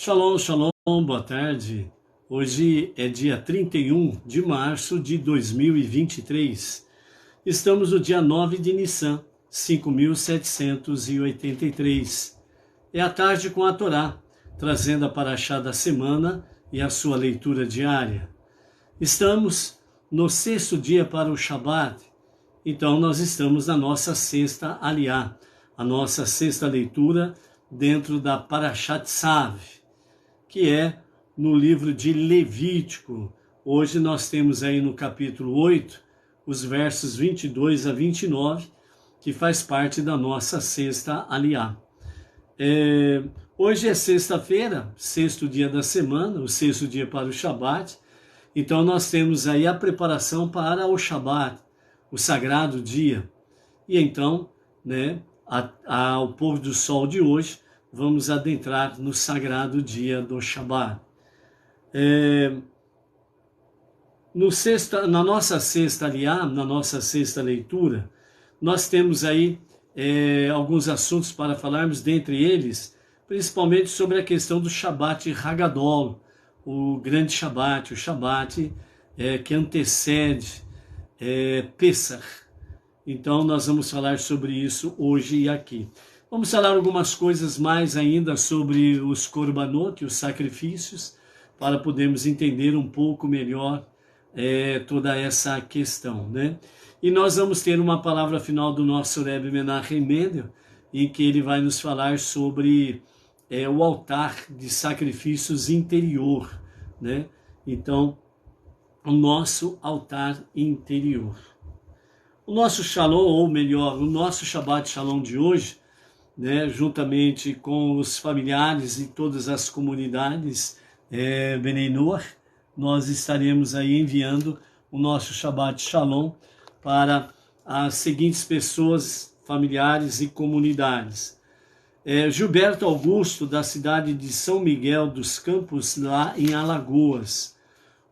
Shalom, shalom, boa tarde. Hoje é dia 31 de março de 2023. Estamos no dia 9 de Nissan, 5.783. É a tarde com a Torá, trazendo a paraxá da semana e a sua leitura diária. Estamos no sexto dia para o Shabat, então nós estamos na nossa sexta aliá, a nossa sexta leitura dentro da Parashat Tzav, que é no livro de Levítico. Hoje nós temos aí no capítulo 8, os versos 22 a 29, que faz parte da nossa sexta aliá. Hoje é sexta-feira, sexto dia da semana, o sexto dia para o Shabat. Então nós temos aí a preparação para o Shabat, o sagrado dia. E então, ao pôr do sol de hoje, vamos adentrar no sagrado dia do Shabat. Na nossa sexta aliá, na nossa sexta leitura, nós temos aí alguns assuntos para falarmos, dentre eles, principalmente sobre a questão do Shabat Hagadol, o grande Shabat, o Shabat que antecede Pesach. Então nós vamos falar sobre isso hoje e aqui. Vamos falar algumas coisas mais ainda sobre os korbanot, os sacrifícios, para podermos entender um pouco melhor toda essa questão, né? E nós vamos ter uma palavra final do nosso Rebbe Menachem Mendel, em que ele vai nos falar sobre o altar de sacrifícios interior, né? Então, o nosso altar interior. O nosso Shalom, ou melhor, o nosso Shabbat Shalom de hoje, juntamente com os familiares e todas as comunidades Bnei Noach, nós estaremos aí enviando o nosso Shabbat Shalom para as seguintes pessoas, familiares e comunidades. Gilberto Augusto, da cidade de São Miguel dos Campos, lá em Alagoas.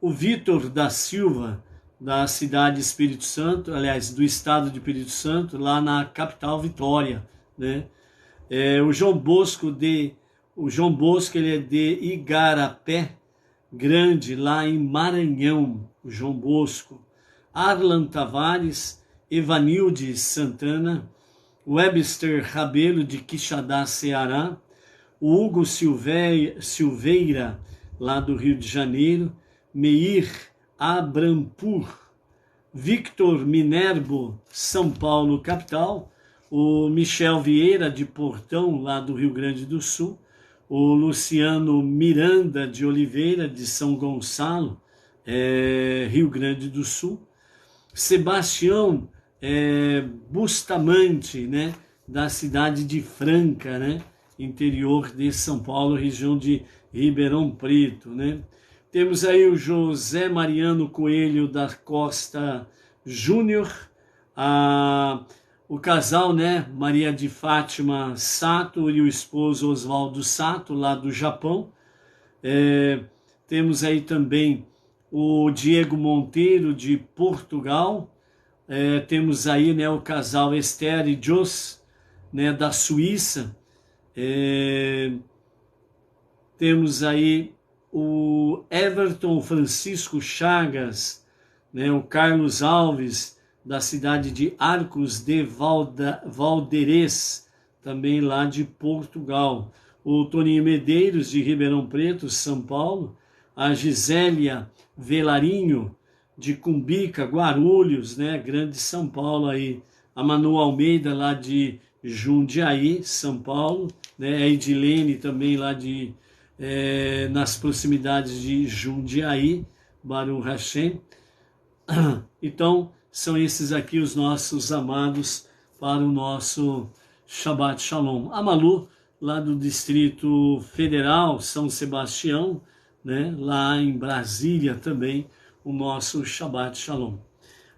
O Vitor da Silva, da cidade de Espírito Santo, aliás, do estado de Espírito Santo, lá na capital Vitória, né? O João Bosco, ele é de Igarapé Grande, lá em Maranhão, o João Bosco. Arlan Tavares, Evanilde Santana, Webster Rabelo, de Quixadá, Ceará, o Hugo Silveira, lá do Rio de Janeiro, Meir Abrampur, Victor Minervo, São Paulo, capital, o Michel Vieira, de Portão, lá do Rio Grande do Sul, o Luciano Miranda de Oliveira, de São Gonçalo, Rio Grande do Sul, Sebastião Bustamante, da cidade de Franca, interior de São Paulo, região de Ribeirão Preto, Temos aí o José Mariano Coelho da Costa Júnior, o casal, Maria de Fátima Sato e o esposo Oswaldo Sato, lá do Japão. Temos aí também o Diego Monteiro, de Portugal. Temos aí o casal Esther e Jos, da Suíça. Temos aí o Everton Francisco Chagas, o Carlos Alves, da cidade de Arcos de Valderez, também lá de Portugal. O Toninho Medeiros, de Ribeirão Preto, São Paulo. A Gisélia Velarinho, de Cumbica, Guarulhos, Grande São Paulo aí. A Manu Almeida, lá de Jundiaí, São Paulo. A Edilene, também lá nas proximidades de Jundiaí, Baruch Hashem. Então, são esses aqui os nossos amados para o nosso Shabbat Shalom. A Malu, lá do Distrito Federal, São Sebastião, lá em Brasília também, o nosso Shabbat Shalom.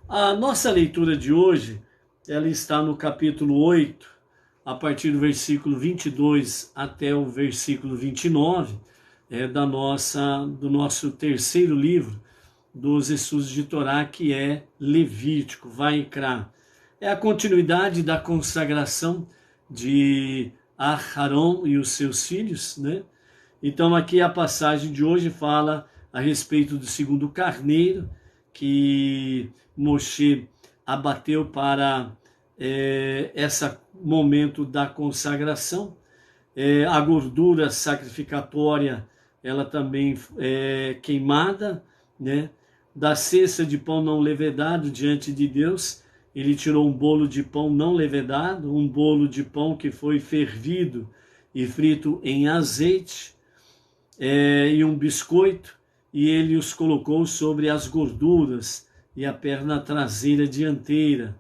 A nossa leitura de hoje, ela está no capítulo 8, a partir do versículo 22 até o versículo 29, do nosso terceiro livro dos estudos de Torá, que é Levítico, Vaikra. É a continuidade da consagração de Aharon e os seus filhos, Então aqui a passagem de hoje fala a respeito do segundo carneiro que Moshe abateu para esse momento da consagração. A gordura sacrificatória, ela também é queimada, né? Da cesta de pão não levedado diante de Deus, ele tirou um bolo de pão não levedado, um bolo de pão que foi fervido e frito em azeite, e um biscoito, e ele os colocou sobre as gorduras e a perna traseira dianteira.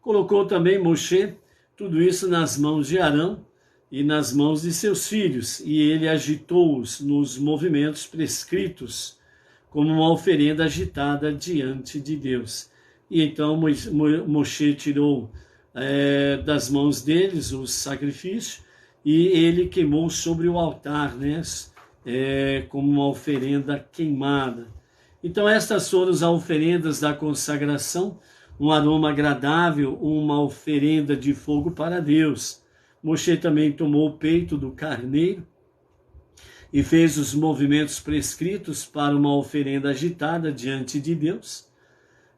Colocou também Moshe tudo isso nas mãos de Arão e nas mãos de seus filhos, e ele agitou-os nos movimentos prescritos, como uma oferenda agitada diante de Deus. E então Moshe tirou das mãos deles o sacrifício, e ele queimou sobre o altar, né? Como uma oferenda queimada. Então estas foram as oferendas da consagração, um aroma agradável, uma oferenda de fogo para Deus. Moshe também tomou o peito do carneiro e fez os movimentos prescritos para uma oferenda agitada diante de Deus.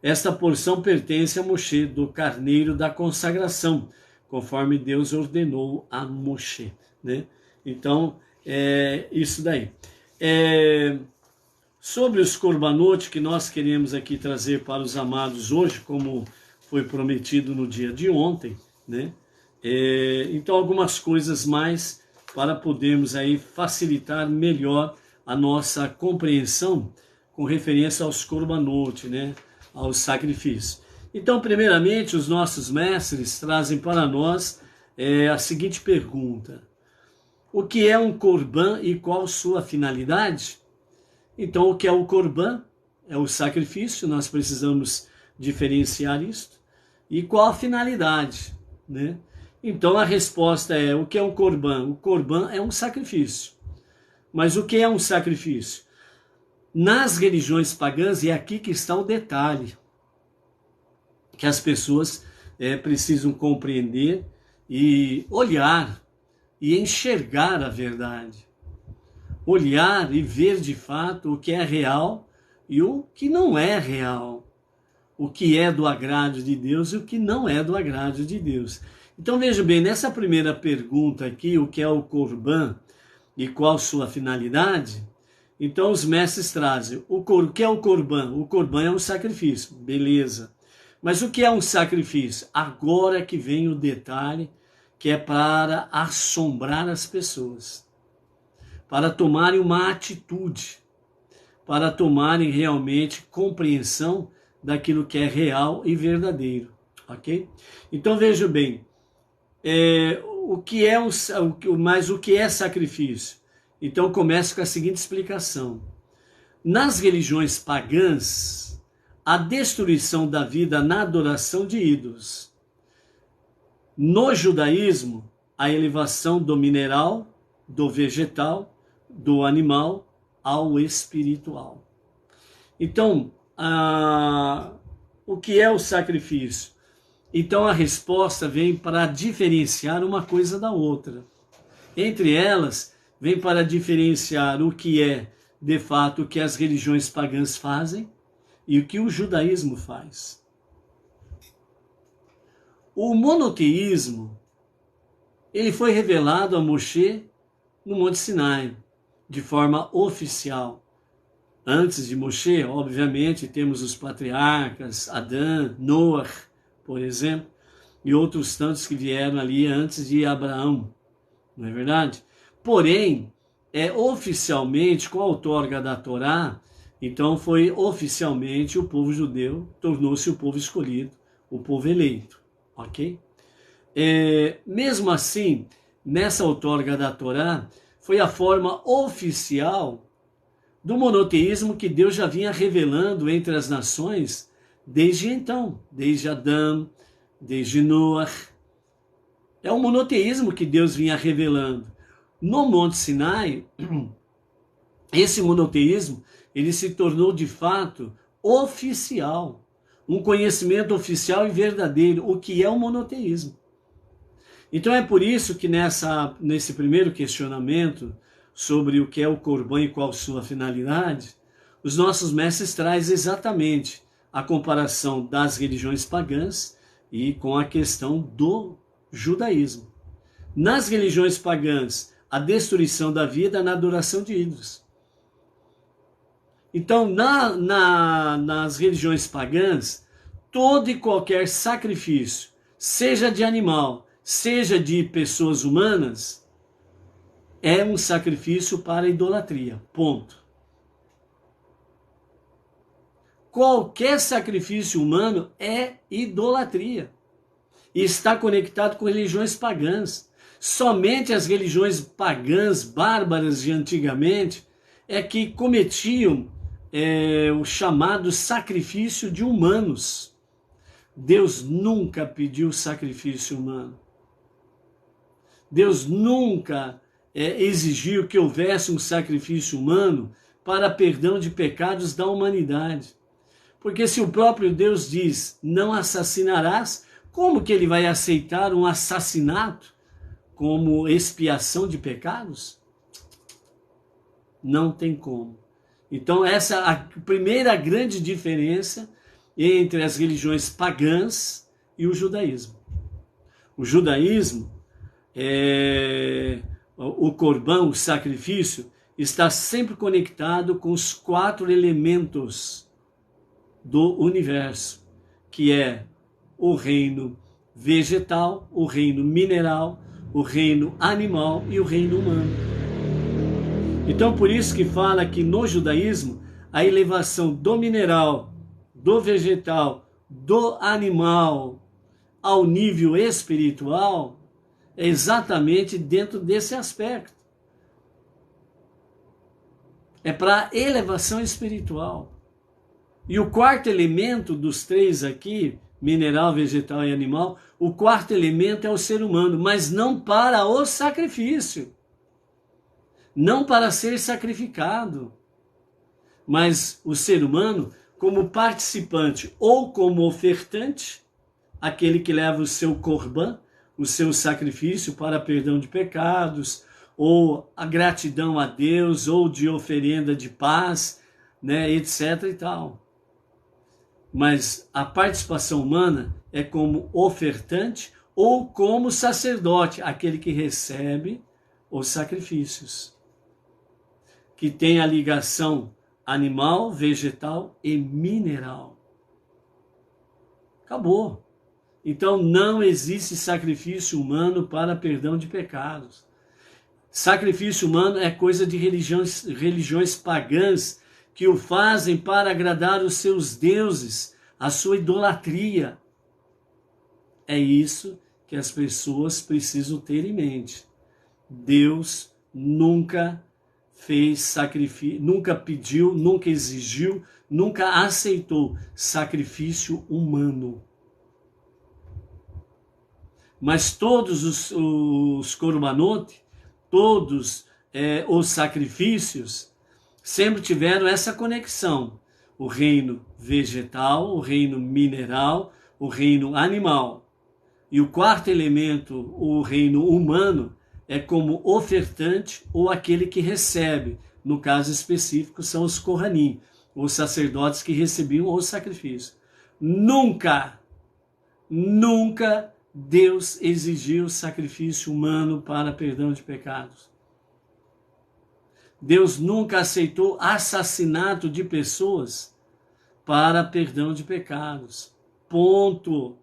Esta porção pertence a Moshe, do carneiro da consagração, conforme Deus ordenou a Moshe, né? Então, isso daí. Sobre os korbanot que nós queremos aqui trazer para os amados hoje, como foi prometido no dia de ontem, né? Então, algumas coisas mais para podermos aí facilitar melhor a nossa compreensão com referência aos korbanot, né? Aos sacrifícios. Então, primeiramente, os nossos mestres trazem para nós a seguinte pergunta: o que é um korban e qual sua finalidade? Então, o que é o korban? É o sacrifício, nós precisamos diferenciar isto. E qual a finalidade, né? Então, a resposta é: o que é um korban? O korban é um sacrifício. Mas o que é um sacrifício? Nas religiões pagãs, e é aqui que está o detalhe, que as pessoas precisam compreender e olhar e enxergar a verdade. Olhar e ver de fato o que é real e o que não é real. O que é do agrado de Deus e o que não é do agrado de Deus. Então veja bem, nessa primeira pergunta aqui, o que é o korban e qual sua finalidade, então os mestres trazem, o que é o korban? O korban é um sacrifício, beleza. Mas o que é um sacrifício? Agora que vem o detalhe, que é para assombrar as pessoas, para tomarem uma atitude, para tomarem realmente compreensão daquilo que é real e verdadeiro, ok? Então veja bem, mas o que é sacrifício? Então começa com a seguinte explicação: nas religiões pagãs, a destruição da vida na adoração de ídolos. No judaísmo, a elevação do mineral, do vegetal, do animal ao espiritual. Então, o que é o sacrifício? Então a resposta vem para diferenciar uma coisa da outra. Entre elas, vem para diferenciar o que é, de fato, o que as religiões pagãs fazem e o que o judaísmo faz. O monoteísmo, ele foi revelado a Moshe no Monte Sinai, de forma oficial. Antes de Moshe, obviamente, temos os patriarcas, Adão, Noé, por exemplo, e outros tantos que vieram ali antes de Abraão, não é verdade? Porém, oficialmente, com a outorga da Torá, então foi oficialmente o povo judeu, tornou-se o povo escolhido, o povo eleito, ok? Mesmo assim, nessa outorga da Torá, foi a forma oficial do monoteísmo que Deus já vinha revelando entre as nações desde então, desde Adão, desde Noé. É o monoteísmo que Deus vinha revelando. No Monte Sinai, esse monoteísmo, ele se tornou de fato oficial, um conhecimento oficial e verdadeiro, o que é o monoteísmo. Então é por isso que nesse primeiro questionamento sobre o que é o Corban e qual sua finalidade, os nossos mestres trazem exatamente a comparação das religiões pagãs e com a questão do judaísmo. Nas religiões pagãs, a destruição da vida na adoração de ídolos. Então, nas religiões pagãs, todo e qualquer sacrifício, seja de animal, seja de pessoas humanas, é um sacrifício para a idolatria. Ponto. Qualquer sacrifício humano é idolatria. E está conectado com religiões pagãs. Somente as religiões pagãs, bárbaras de antigamente, é que cometiam o chamado sacrifício de humanos. Deus nunca pediu sacrifício humano. Deus nunca exigiu que houvesse um sacrifício humano para perdão de pecados da humanidade. Porque se o próprio Deus diz, não assassinarás, como que ele vai aceitar um assassinato como expiação de pecados? Não tem como. Então essa é a primeira grande diferença entre as religiões pagãs e o judaísmo. O judaísmo, o corban, o sacrifício, está sempre conectado com os 4 elementos do universo, que é o reino vegetal, o reino mineral, o reino animal e o reino humano. Então, por isso que fala que no judaísmo, a elevação do mineral, do vegetal, do animal ao nível espiritual é exatamente dentro desse aspecto. É para elevação espiritual. E o 4º elemento dos 3 aqui, mineral, vegetal e animal, o 4º elemento é o ser humano, mas não para o sacrifício. Não para ser sacrificado. Mas o ser humano, como participante ou como ofertante, aquele que leva o seu corban, o seu sacrifício para perdão de pecados, ou a gratidão a Deus, ou de oferenda de paz, etc. e tal. Mas a participação humana é como ofertante ou como sacerdote, aquele que recebe os sacrifícios, que tem a ligação animal, vegetal e mineral. Acabou. Então não existe sacrifício humano para perdão de pecados. Sacrifício humano é coisa de religiões pagãs que o fazem para agradar os seus deuses, a sua idolatria. É isso que as pessoas precisam ter em mente. Deus nunca fez sacrifício, nunca pediu, nunca exigiu, nunca aceitou sacrifício humano. Mas todos os korbanot, todos os sacrifícios, sempre tiveram essa conexão. O reino vegetal, o reino mineral, o reino animal. E o 4º elemento, o reino humano, é como ofertante ou aquele que recebe. No caso específico, são os Kohanim, os sacerdotes que recebiam o sacrifício. Nunca Deus exigiu sacrifício humano para perdão de pecados. Deus nunca aceitou assassinato de pessoas para perdão de pecados. Ponto.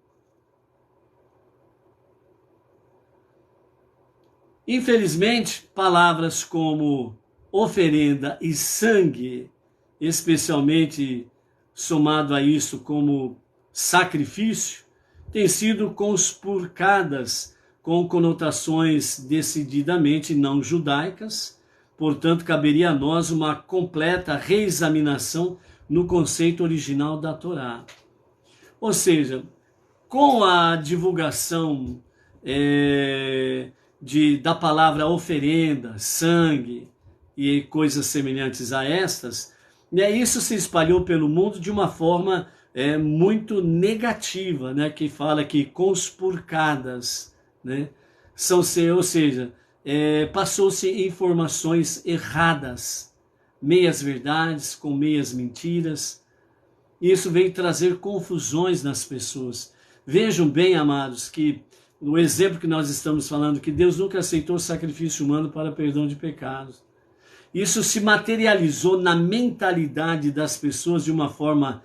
Infelizmente, palavras como oferenda e sangue, especialmente somado a isso como sacrifício, têm sido conspurcadas com conotações decididamente não judaicas. Portanto, caberia a nós uma completa reexaminação no conceito original da Torá. Ou seja, com a divulgação da palavra oferenda, sangue e coisas semelhantes a estas, isso se espalhou pelo mundo de uma forma muito negativa, que fala que conspurcadas, ou seja, passou-se informações erradas, meias verdades com meias mentiras. Isso veio trazer confusões nas pessoas. Vejam bem, amados, que no exemplo que nós estamos falando, que Deus nunca aceitou sacrifício humano para perdão de pecados. Isso se materializou na mentalidade das pessoas de uma forma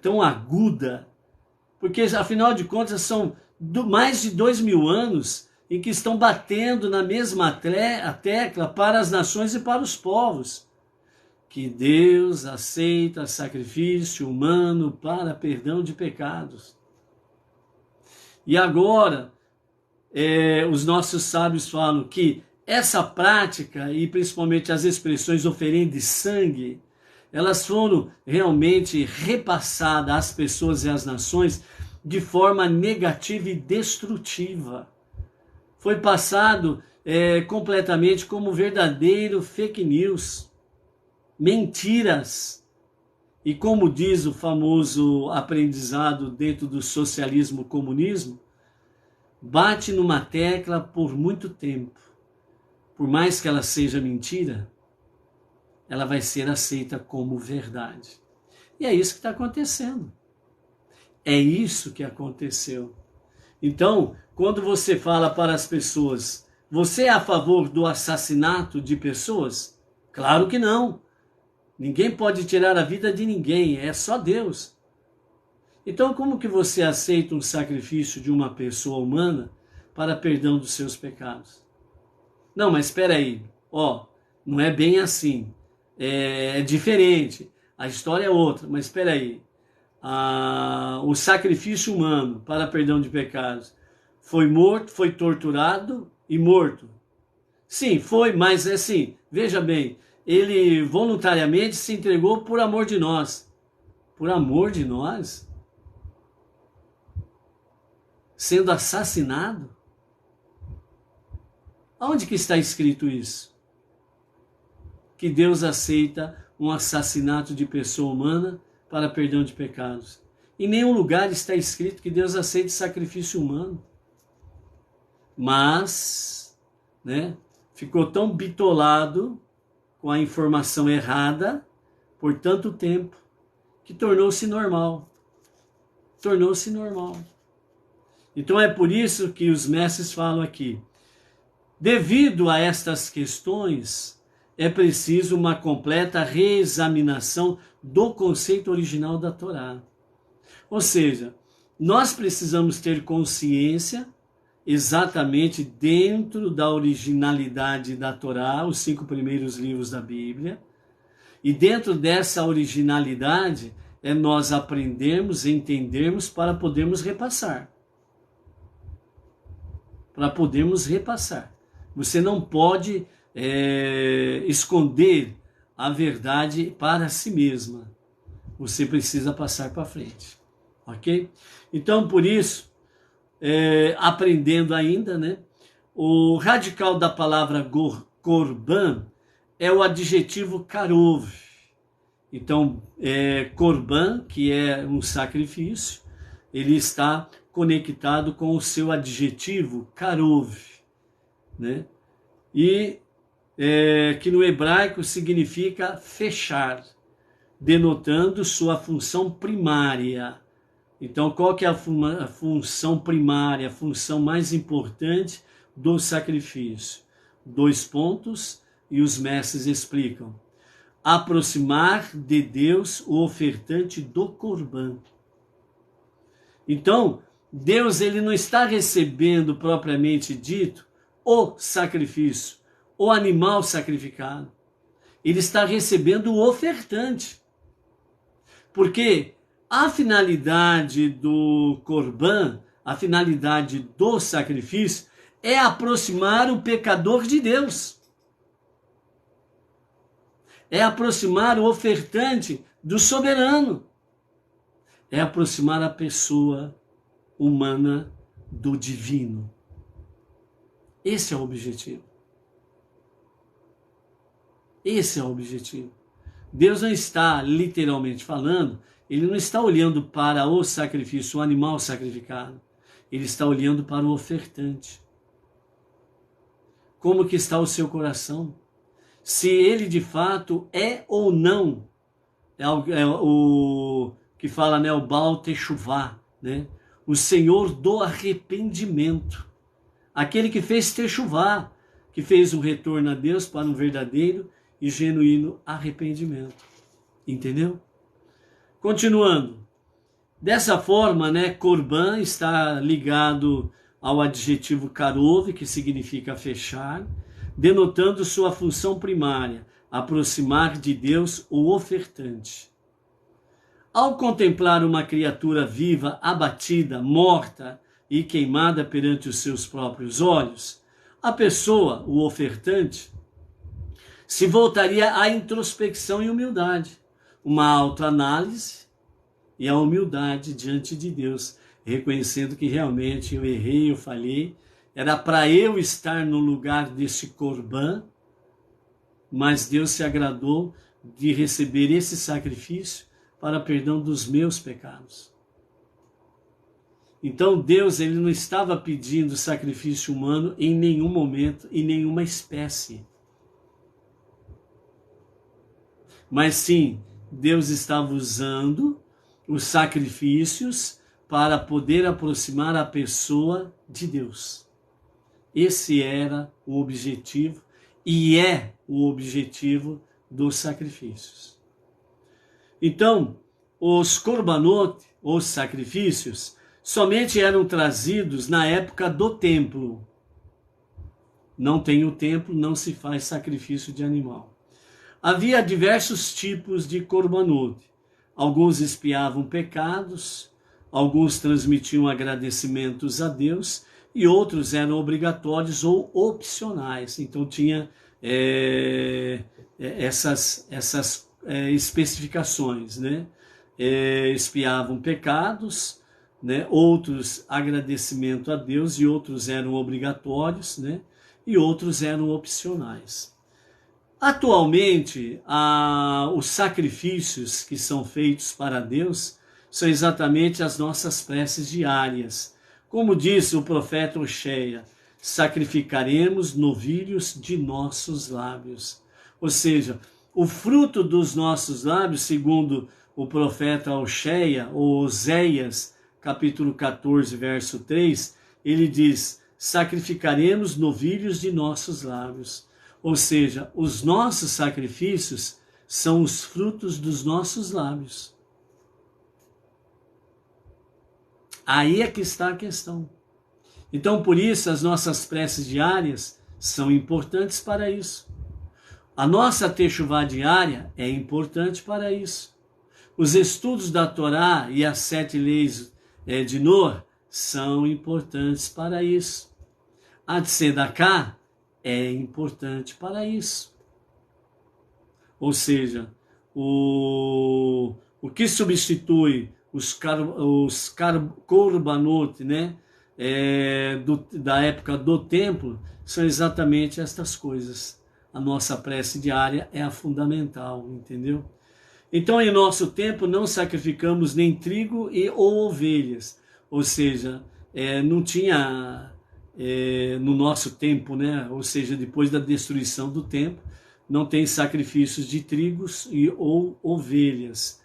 tão aguda, porque afinal de contas são mais de 2000 anos em que estão batendo na mesma tecla para as nações e para os povos, que Deus aceita sacrifício humano para perdão de pecados. E agora, os nossos sábios falam que essa prática, e principalmente as expressões oferenda e sangue, elas foram realmente repassadas às pessoas e às nações de forma negativa e destrutiva. Foi passado completamente como verdadeiro fake news, mentiras. E como diz o famoso aprendizado dentro do socialismo-comunismo, bate numa tecla por muito tempo. Por mais que ela seja mentira, ela vai ser aceita como verdade. E é isso que está acontecendo. É isso que aconteceu. Então, quando você fala para as pessoas, você é a favor do assassinato de pessoas? Claro que não. Ninguém pode tirar a vida de ninguém, é só Deus. Então, como que você aceita um sacrifício de uma pessoa humana para perdão dos seus pecados? Não, mas espera aí, não é bem assim, é diferente, a história é outra, mas espera aí. O sacrifício humano para perdão de pecados foi morto, foi torturado e morto. Sim, foi, mas assim, veja bem, ele voluntariamente se entregou por amor de nós. Por amor de nós? Sendo assassinado? Onde que está escrito isso? Que Deus aceita um assassinato de pessoa humana para perdão de pecados. Em nenhum lugar está escrito que Deus aceita sacrifício humano. Mas, ficou tão bitolado com a informação errada por tanto tempo que tornou-se normal. Tornou-se normal. Então é por isso que os mestres falam aqui, devido a estas questões, é preciso uma completa reexaminação do conceito original da Torá. Ou seja, nós precisamos ter consciência exatamente dentro da originalidade da Torá, os 5 primeiros livros da Bíblia, e dentro dessa originalidade é nós aprendermos, entendermos para podermos repassar. Para podermos repassar. Você não pode esconder a verdade para si mesma. Você precisa passar para frente. Ok? Então, por isso, aprendendo ainda, o radical da palavra korban é o adjetivo karov. Então, korban, que é um sacrifício, ele está conectado com o seu adjetivo karov, E que no hebraico significa fechar, denotando sua função primária. Então, qual que é a função primária, a função mais importante do sacrifício? 2 pontos, e os mestres explicam. Aproximar de Deus o ofertante do korban. Então, Deus ele não está recebendo propriamente dito o sacrifício, o animal sacrificado. Ele está recebendo o ofertante. Porque a finalidade do korban, a finalidade do sacrifício, é aproximar o pecador de Deus. É aproximar o ofertante do soberano. É aproximar a pessoa humana do divino. Esse é o objetivo. Esse é o objetivo. Deus não está literalmente falando, ele não está olhando para o sacrifício, o animal sacrificado. Ele está olhando para o ofertante. como que está o seu coração, se ele de fato é ou não, o que fala, né, o Baal Teshuvá, né, o Senhor do arrependimento, aquele que fez Teshuvá, que fez um retorno a Deus para um verdadeiro e genuíno arrependimento. Entendeu? Continuando. Dessa forma, né, Corban está ligado ao adjetivo karov, que significa fechar, denotando sua função primária, aproximar de Deus o ofertante. Ao contemplar uma criatura viva, abatida, morta e queimada perante os seus próprios olhos, a pessoa, o ofertante, se voltaria à introspecção e humildade, uma autoanálise e a humildade diante de Deus, reconhecendo que realmente eu errei, eu falhei, era para eu estar no lugar desse Corban, mas Deus se agradou de receber esse sacrifício para perdão dos meus pecados. Então Deus, ele não estava pedindo sacrifício humano em nenhum momento, em nenhuma espécie. Mas sim, Deus estava usando os sacrifícios para poder aproximar a pessoa de Deus. Esse era o objetivo e é o objetivo dos sacrifícios. Então, os korbanot, os sacrifícios, somente eram trazidos na época do templo. Não tem o templo, não se faz sacrifício de animal. Havia diversos tipos de korbanot. Alguns expiavam pecados, alguns transmitiam agradecimentos a Deus e outros eram obrigatórios ou opcionais. Então tinha essas especificações, né? Expiavam pecados, né? Outros agradecimento a Deus e outros eram obrigatórios, né? E outros eram opcionais. Atualmente, os sacrifícios que são feitos para Deus são exatamente as nossas preces diárias. Como disse o profeta Oséias, sacrificaremos novilhos de nossos lábios. Ou seja, o fruto dos nossos lábios, segundo o profeta Oséias, ou Oséias, capítulo 14, verso 3, ele diz, sacrificaremos novilhos de nossos lábios. Ou seja, os nossos sacrifícios são os frutos dos nossos lábios. Aí é que está a questão. Então, por isso, as nossas preces diárias são importantes para isso. A nossa techuvá diária é importante para isso. Os estudos da Torá e as 7 leis de Noé são importantes para isso. A Tzedakah é importante para isso. Ou seja, o que substitui os korbanot, né, da época do templo, são exatamente estas coisas. A nossa prece diária é a fundamental, entendeu? Então, em nosso tempo, não sacrificamos nem trigo ou ovelhas. Ou seja, não tinha... no nosso tempo, né? Ou seja, depois da destruição do templo, não tem sacrifícios de trigos ou ovelhas,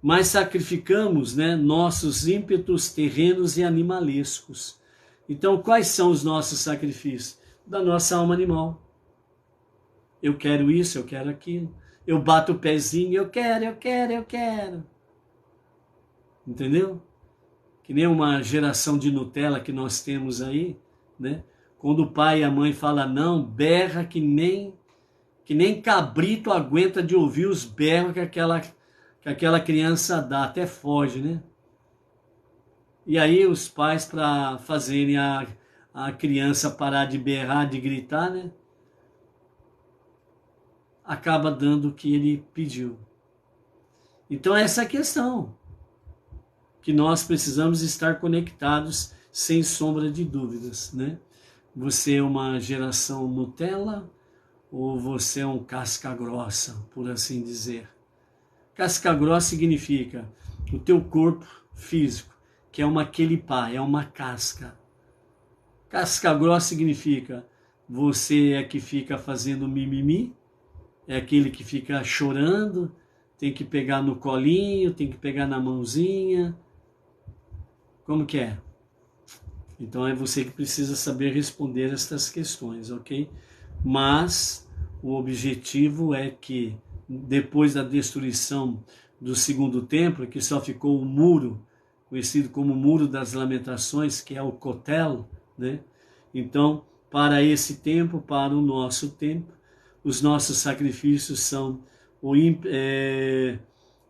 mas sacrificamos, né, nossos ímpetos terrenos e animalescos. Então, quais são os nossos sacrifícios? Da nossa alma animal. Eu quero isso, eu quero aquilo. Eu bato o pezinho, eu quero. Entendeu? Que nem uma geração de Nutella que nós temos aí, né? Quando o pai e a mãe falam não, berra que nem cabrito aguenta de ouvir os berros que aquela criança dá, até foge, né? E aí os pais, para fazerem a criança parar de berrar, de gritar, né? Acaba dando o que ele pediu. Então essa é a questão, que nós precisamos estar conectados sem sombra de dúvidas, né? Você é uma geração Nutella ou você é um casca grossa, por assim dizer? Casca grossa significa o teu corpo físico, que é uma kelipá, é uma casca. Casca grossa significa você é que fica fazendo mimimi, é aquele que fica chorando, tem que pegar no colinho, tem que pegar na mãozinha. Como que é? Então é você que precisa saber responder estas questões, ok? Mas o objetivo é que depois da destruição do segundo templo, que só ficou o muro, conhecido como Muro das Lamentações, que é o Kotel, né? Então, para esse tempo, para o nosso tempo, os nossos sacrifícios são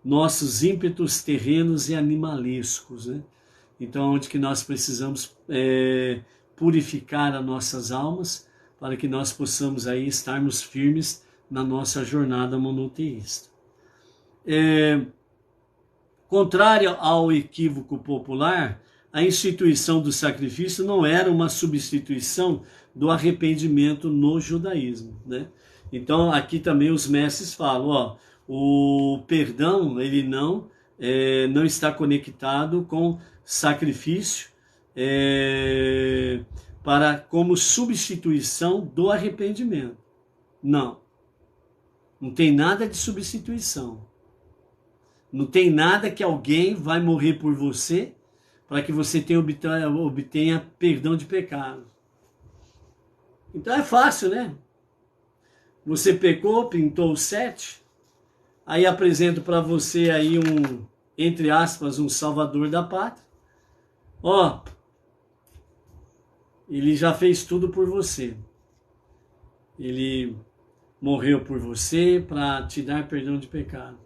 nossos ímpetos terrenos e animalescos, né? Então, onde que nós precisamos purificar as nossas almas para que nós possamos aí estarmos firmes na nossa jornada monoteísta. Contrário ao equívoco popular, a instituição do sacrifício não era uma substituição do arrependimento no judaísmo, né? Então, aqui também os mestres falam, ó, o perdão, ele não está conectado com sacrifício como substituição do arrependimento. Não tem nada de substituição. Não tem nada que alguém vai morrer por você para que você obtenha perdão de pecado. Então é fácil, né? Você pecou, pintou 7, aí apresento para você aí entre aspas, um salvador da pátria. Ó, ele já fez tudo por você. Ele morreu por você para te dar perdão de pecado.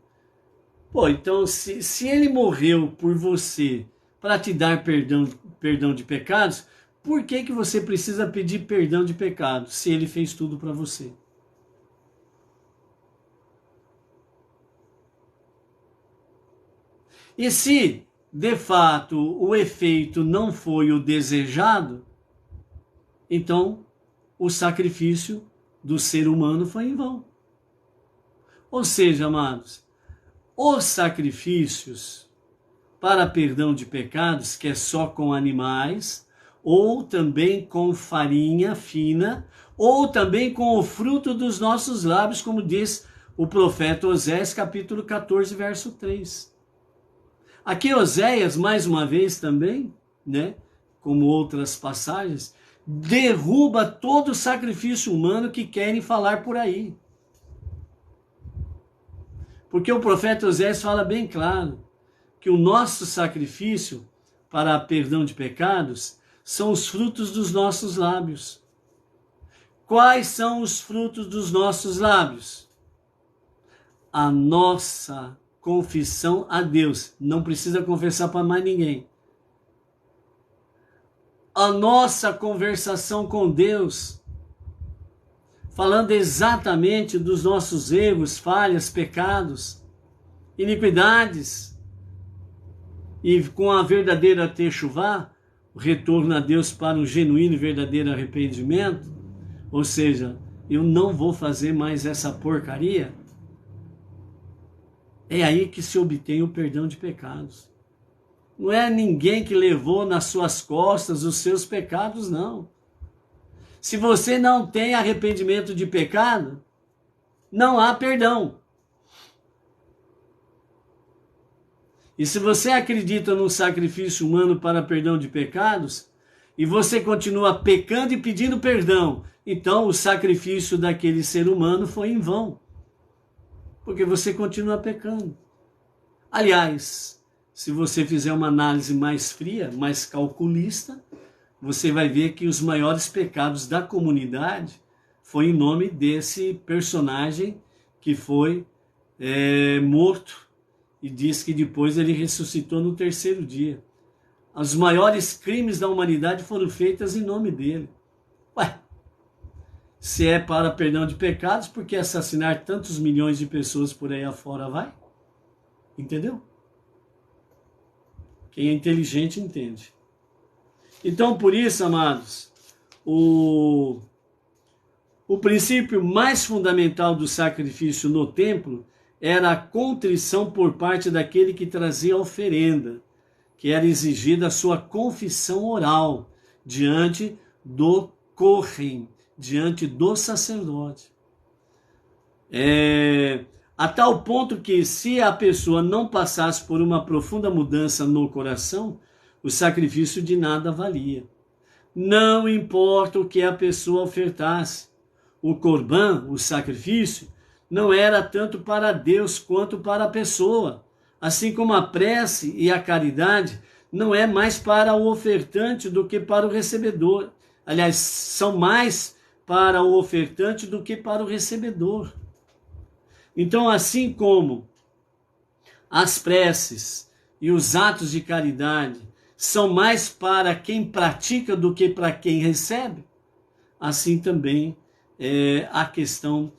Pô, então se ele morreu por você para te dar perdão de pecados, por que você precisa pedir perdão de pecados se ele fez tudo para você? E se, de fato, o efeito não foi o desejado, então o sacrifício do ser humano foi em vão. Ou seja, amados, os sacrifícios para perdão de pecados, que é só com animais, ou também com farinha fina, ou também com o fruto dos nossos lábios, como diz o profeta Oséias, capítulo 14, verso 3. Aqui Oséias, mais uma vez também, né, como outras passagens, derruba todo o sacrifício humano que querem falar por aí. Porque o profeta Oséias fala bem claro que o nosso sacrifício para perdão de pecados são os frutos dos nossos lábios. Quais são os frutos dos nossos lábios? A nossa confissão a Deus. Não precisa confessar para mais ninguém. A nossa conversação com Deus, falando exatamente dos nossos erros, falhas, pecados, iniquidades, e com a verdadeira techuvá, o retorno a Deus para um genuíno e verdadeiro arrependimento, ou seja, eu não vou fazer mais essa porcaria, é aí que se obtém o perdão de pecados. Não é ninguém que levou nas suas costas os seus pecados, não. Se você não tem arrependimento de pecado, não há perdão. E se você acredita no sacrifício humano para perdão de pecados, e você continua pecando e pedindo perdão, então o sacrifício daquele ser humano foi em vão. Porque você continua pecando. Aliás, se você fizer uma análise mais fria, mais calculista, você vai ver que os maiores pecados da comunidade foi em nome desse personagem que foi morto e diz que depois ele ressuscitou no 3º dia. Os maiores crimes da humanidade foram feitos em nome dele. Ué, se é para perdão de pecados, por que assassinar tantos milhões de pessoas por aí afora vai? Entendeu? Quem é inteligente entende. Então, por isso, amados, o princípio mais fundamental do sacrifício no templo era a contrição por parte daquele que trazia a oferenda, que era exigida a sua confissão oral diante do Kohen, diante do sacerdote. A tal ponto que, se a pessoa não passasse por uma profunda mudança no coração, o sacrifício de nada valia. Não importa o que a pessoa ofertasse. O corban, o sacrifício, não era tanto para Deus quanto para a pessoa. Assim como a prece e a caridade não é mais para o ofertante do que para o recebedor. Aliás, são mais para o ofertante do que para o recebedor. Então, assim como as preces e os atos de caridade são mais para quem pratica do que para quem recebe, assim também a questão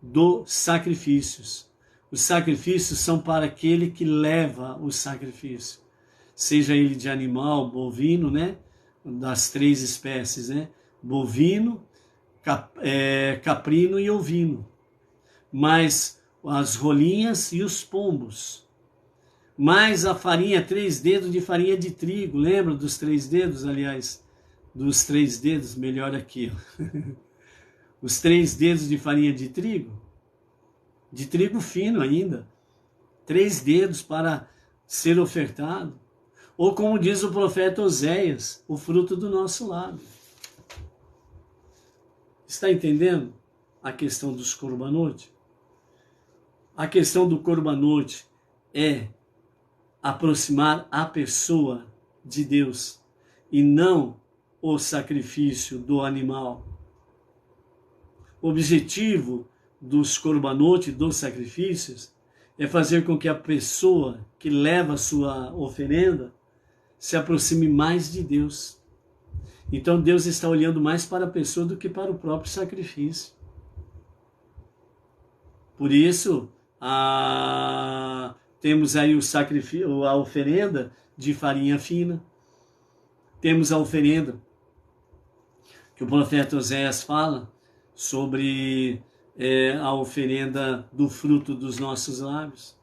dos sacrifícios. Os sacrifícios são para aquele que leva o sacrifício, seja ele de animal, bovino, né? Das 3 espécies, né? Bovino, caprino e ovino. Mais as rolinhas e os pombos. Mais a farinha, 3 dedos de farinha de trigo. Lembra dos 3 dedos, aliás? Dos 3 dedos, melhor aqui. Os 3 dedos de farinha de trigo fino ainda. 3 dedos para ser ofertado. Ou como diz o profeta Oséias, o fruto do nosso lábio. Está entendendo a questão dos corbanote? A questão do corbanote é aproximar a pessoa de Deus e não o sacrifício do animal. O objetivo dos corbanote, dos sacrifícios, é fazer com que a pessoa que leva a sua oferenda se aproxime mais de Deus. Então Deus está olhando mais para a pessoa do que para o próprio sacrifício. Por isso, temos aí o sacrifício, a oferenda de farinha fina. Temos a oferenda que o profeta Oséias fala sobre a oferenda do fruto dos nossos lábios.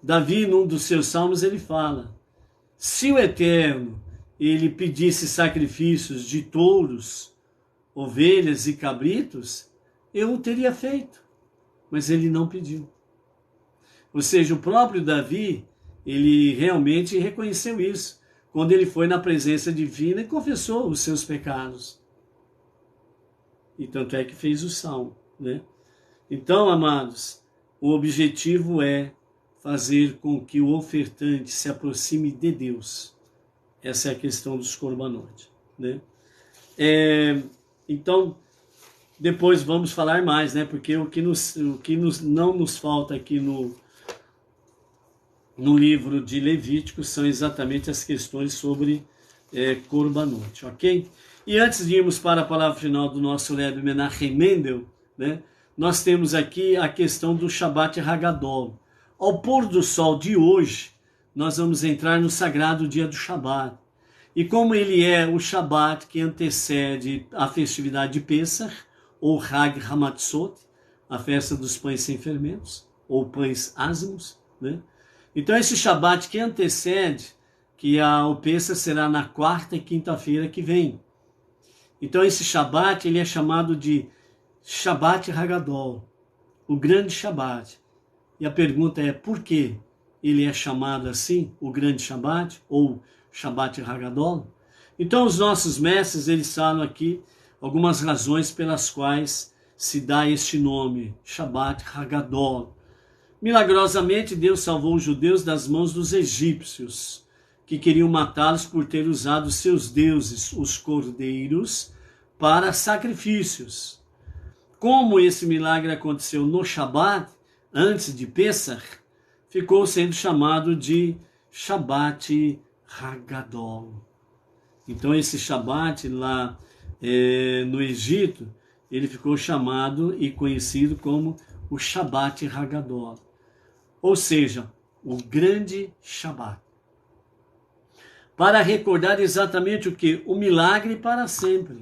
Davi, num dos seus salmos, ele fala: se o Eterno ele pedisse sacrifícios de touros, ovelhas e cabritos, eu o teria feito. Mas ele não pediu. Ou seja, o próprio Davi, ele realmente reconheceu isso, quando ele foi na presença divina e confessou os seus pecados. E tanto é que fez o salmo, né? Então, amados, o objetivo é fazer com que o ofertante se aproxime de Deus. Essa é a questão dos corbanote, né? Então, depois vamos falar mais, né? Porque o que não nos falta aqui no livro de Levítico são exatamente as questões sobre corbanote, ok? E antes de irmos para a palavra final do nosso Rebbe Menachem Mendel, né? Nós temos aqui a questão do Shabbat Hagadol. Ao pôr do sol de hoje, nós vamos entrar no sagrado dia do Shabbat. E como ele é o Shabbat que antecede a festividade de Pesach, ou Hag Hamatzot, a festa dos pães sem fermentos, ou pães ázimos, né? Então esse Shabbat que antecede, que o Pesach será na quarta e quinta-feira que vem. Então esse Shabbat ele é chamado de Shabbat Hagadol, o grande Shabbat. E a pergunta é, por que ele é chamado assim, o grande Shabbat, ou Shabbat Hagadol? Então os nossos mestres, eles falam aqui algumas razões pelas quais se dá este nome, Shabbat Hagadol. Milagrosamente, Deus salvou os judeus das mãos dos egípcios, que queriam matá-los por ter usado seus deuses, os cordeiros, para sacrifícios. Como esse milagre aconteceu no Shabat, antes de Pesach, ficou sendo chamado de Shabbat Hagadol. Então esse Shabat lá no Egito, ele ficou chamado e conhecido como o Shabbat Hagadol. Ou seja, o grande Shabat. Para recordar exatamente o que? O milagre para sempre.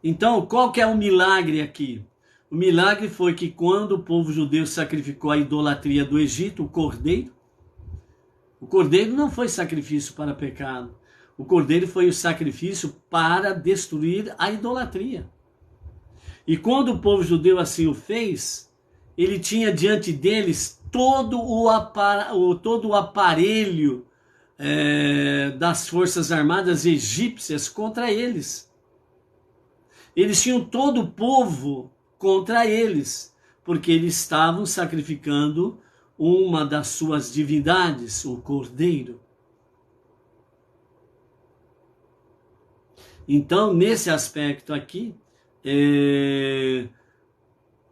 Então, qual que é o milagre aqui? O milagre foi que quando o povo judeu sacrificou a idolatria do Egito, o cordeiro não foi sacrifício para pecado. O cordeiro foi o sacrifício para destruir a idolatria. E quando o povo judeu assim o fez, ele tinha diante deles todo o aparelho das forças armadas egípcias contra eles. Eles tinham todo o povo contra eles, porque eles estavam sacrificando uma das suas divindades, o cordeiro. Então, nesse aspecto aqui,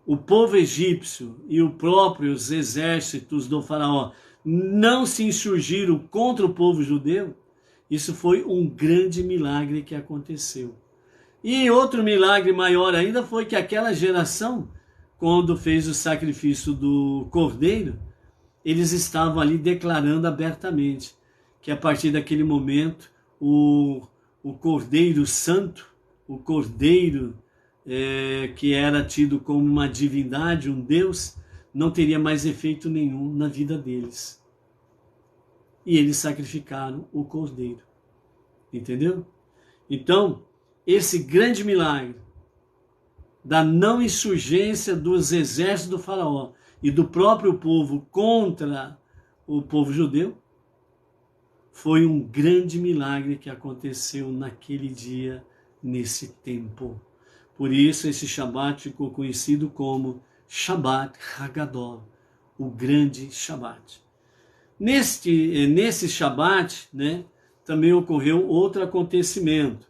o povo egípcio e os próprios exércitos do faraó não se insurgiram contra o povo judeu. Isso foi um grande milagre que aconteceu. E outro milagre maior ainda foi que aquela geração, quando fez o sacrifício do cordeiro, eles estavam ali declarando abertamente que a partir daquele momento o Cordeiro Santo, o Cordeiro que era tido como uma divindade, um Deus, não teria mais efeito nenhum na vida deles. E eles sacrificaram o Cordeiro. Entendeu? Então, esse grande milagre da não insurgência dos exércitos do faraó e do próprio povo contra o povo judeu, foi um grande milagre que aconteceu naquele dia, nesse tempo. Por isso esse Shabat ficou conhecido como Shabat Hagadol, o grande Shabat. Nesse Shabat, né, também ocorreu outro acontecimento.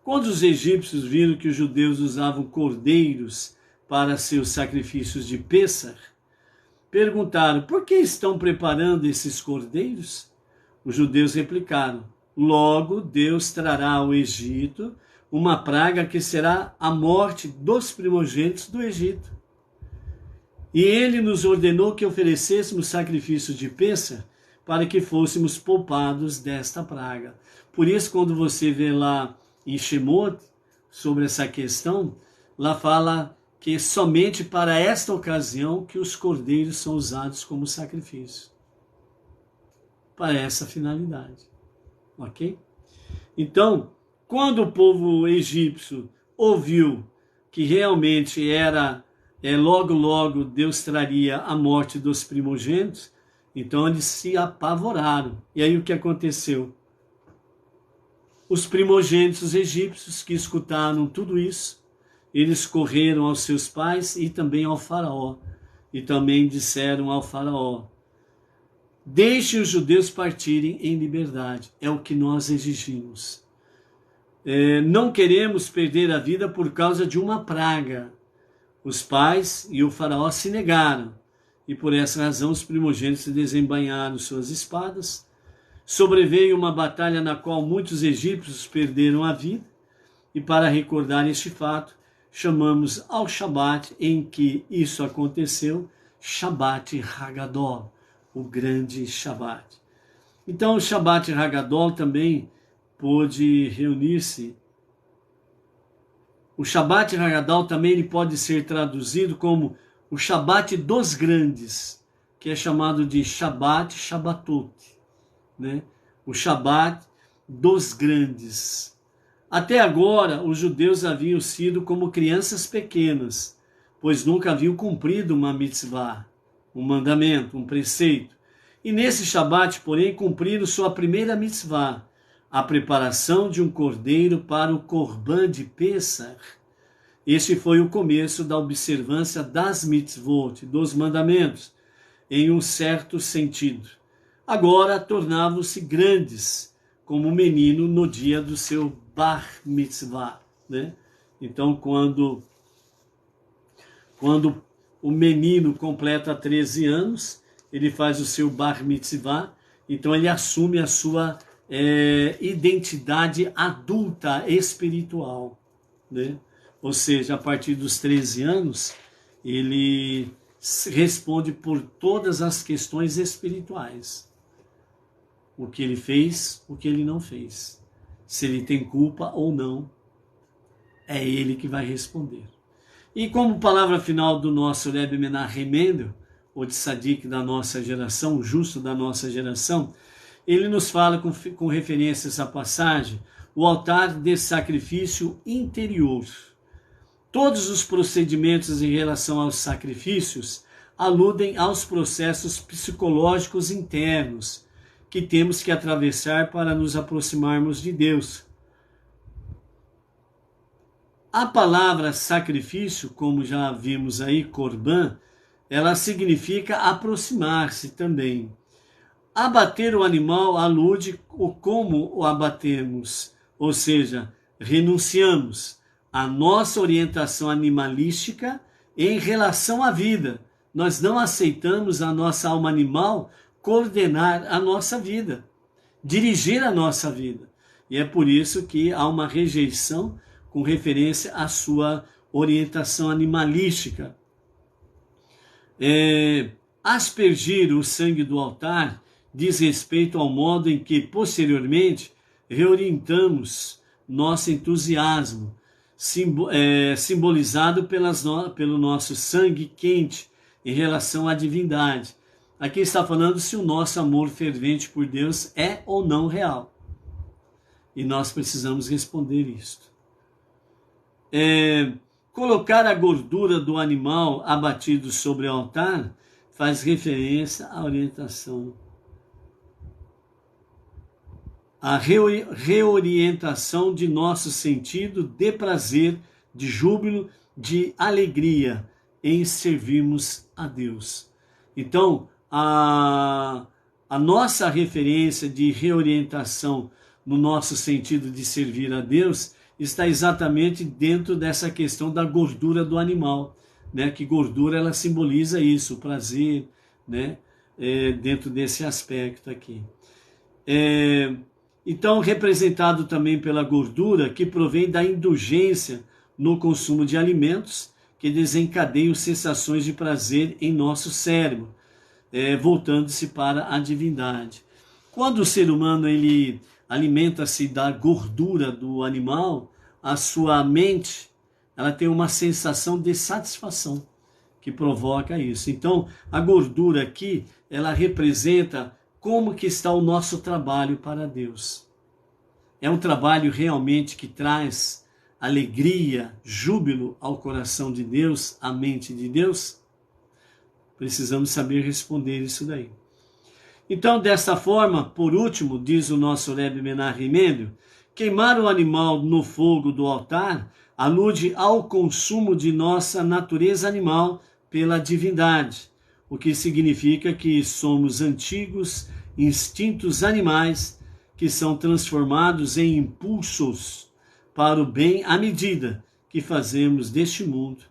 Quando os egípcios viram que os judeus usavam cordeiros para seus sacrifícios de Pêssar, perguntaram: por que estão preparando esses cordeiros? Os judeus replicaram: logo Deus trará ao Egito uma praga que será a morte dos primogênitos do Egito. E ele nos ordenou que oferecêssemos sacrifícios de Pêssar para que fôssemos poupados desta praga. Por isso, quando você vê lá em Shemot, sobre essa questão, lá fala que somente para esta ocasião que os cordeiros são usados como sacrifício. Para essa finalidade. Ok? Então, quando o povo egípcio ouviu que realmente logo Deus traria a morte dos primogênitos, então eles se apavoraram. E aí o que aconteceu? Os primogênitos egípcios que escutaram tudo isso, eles correram aos seus pais e também ao faraó. E também disseram ao faraó: deixe os judeus partirem em liberdade. É o que nós exigimos. Não queremos perder a vida por causa de uma praga. Os pais e o faraó se negaram. E por essa razão os primogênitos desembainharam suas espadas. Sobreveio uma batalha na qual muitos egípcios perderam a vida. E para recordar este fato, chamamos ao Shabat em que isso aconteceu, Shabat Hagadol, o grande Shabat. Então o Shabat Hagadol também pôde reunir-se. O Shabat Hagadol também ele pode ser traduzido como o Shabat dos grandes, que é chamado de Shabat Shabbatot, né? O Shabat dos grandes. Até agora, os judeus haviam sido como crianças pequenas, pois nunca haviam cumprido uma mitzvah, um mandamento, um preceito. E nesse Shabat, porém, cumpriram sua primeira mitzvah, a preparação de um cordeiro para o Corban de Pêssar. Este foi o começo da observância das mitzvot, dos mandamentos, em um certo sentido. Agora tornavam-se grandes, como o menino no dia do seu Bar Mitzvah, né? Então, quando o menino completa 13 anos, ele faz o seu Bar Mitzvah, então ele assume a sua identidade adulta espiritual, né? Ou seja, a partir dos 13 anos, ele responde por todas as questões espirituais. O que ele fez, o que ele não fez. Se ele tem culpa ou não, é ele que vai responder. E como palavra final do nosso Rebbe Menachem Mendel, o tzadik da nossa geração, o justo da nossa geração, ele nos fala com referência a essa passagem, o altar de sacrifício interior. Todos os procedimentos em relação aos sacrifícios aludem aos processos psicológicos internos que temos que atravessar para nos aproximarmos de Deus. A palavra sacrifício, como já vimos aí, korban, ela significa aproximar-se também. Abater o animal alude o como o abatemos, ou seja, renunciamos à nossa orientação animalística em relação à vida. Nós não aceitamos a nossa alma animal coordenar a nossa vida, dirigir a nossa vida. E é por isso que há uma rejeição com referência à sua orientação animalística. Aspergir o sangue do altar diz respeito ao modo em que, posteriormente, reorientamos nosso entusiasmo, simbolizado pelo nosso sangue quente em relação à divindade. Aqui está falando se o nosso amor fervente por Deus é ou não real. E nós precisamos responder isto. Colocar a gordura do animal abatido sobre o altar faz referência à orientação, à reorientação de nosso sentido de prazer, de júbilo, de alegria em servirmos a Deus. Então, a nossa referência de reorientação no nosso sentido de servir a Deus está exatamente dentro dessa questão da gordura do animal, né? Que gordura ela simboliza isso, o prazer, né? Dentro desse aspecto aqui. Então, representado também pela gordura que provém da indulgência no consumo de alimentos que desencadeiam sensações de prazer em nosso cérebro, voltando-se para a divindade. Quando o ser humano ele alimenta-se da gordura do animal, a sua mente ela tem uma sensação de satisfação que provoca isso. Então, a gordura aqui, ela representa como que está o nosso trabalho para Deus. É um trabalho realmente que traz alegria, júbilo ao coração de Deus, à mente de Deus? Precisamos saber responder isso daí. Então, desta forma, por último, diz o nosso Rebbe Menachem Mendel, queimar o animal no fogo do altar alude ao consumo de nossa natureza animal pela divindade, o que significa que somos antigos instintos animais que são transformados em impulsos para o bem à medida que fazemos deste mundo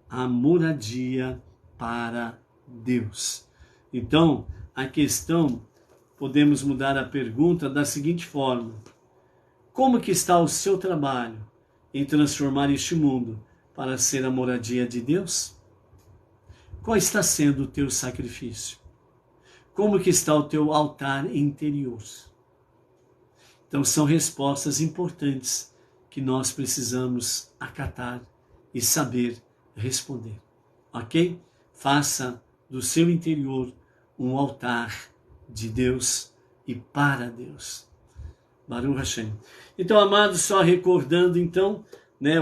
a moradia para Deus. Então, a questão, podemos mudar a pergunta da seguinte forma: como que está o seu trabalho em transformar este mundo para ser a moradia de Deus? Qual está sendo o teu sacrifício? Como que está o teu altar interior? Então são respostas importantes que nós precisamos acatar e saber responder. Ok? Faça do seu interior um altar de Deus e para Deus. Baruch Hashem. Então, amados, só recordando então,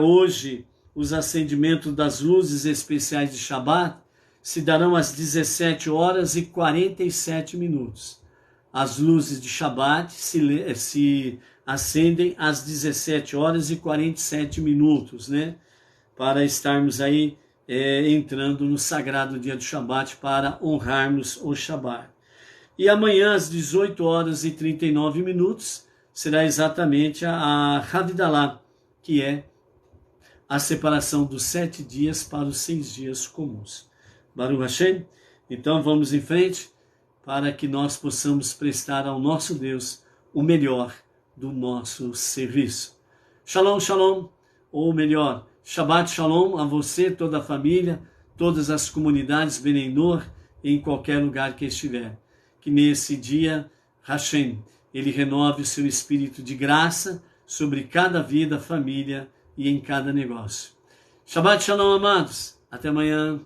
hoje os acendimentos das luzes especiais de Shabat se darão às 17h47. As luzes de Shabat se acendem às 17h47, para estarmos aí entrando no sagrado dia do Shabat para honrarmos o Shabat. E amanhã às 18h39 será exatamente a Havdalah, que é a separação dos 7 dias para os 6 dias comuns. Baruch Hashem. Então vamos em frente para que nós possamos prestar ao nosso Deus o melhor do nosso serviço. Shalom, shalom, ou melhor, Shabbat Shalom a você, toda a família, todas as comunidades Beneinor, em qualquer lugar que estiver. Que nesse dia, Hashem, ele renove o seu espírito de graça sobre cada vida, família e em cada negócio. Shabbat Shalom, amados. Até amanhã.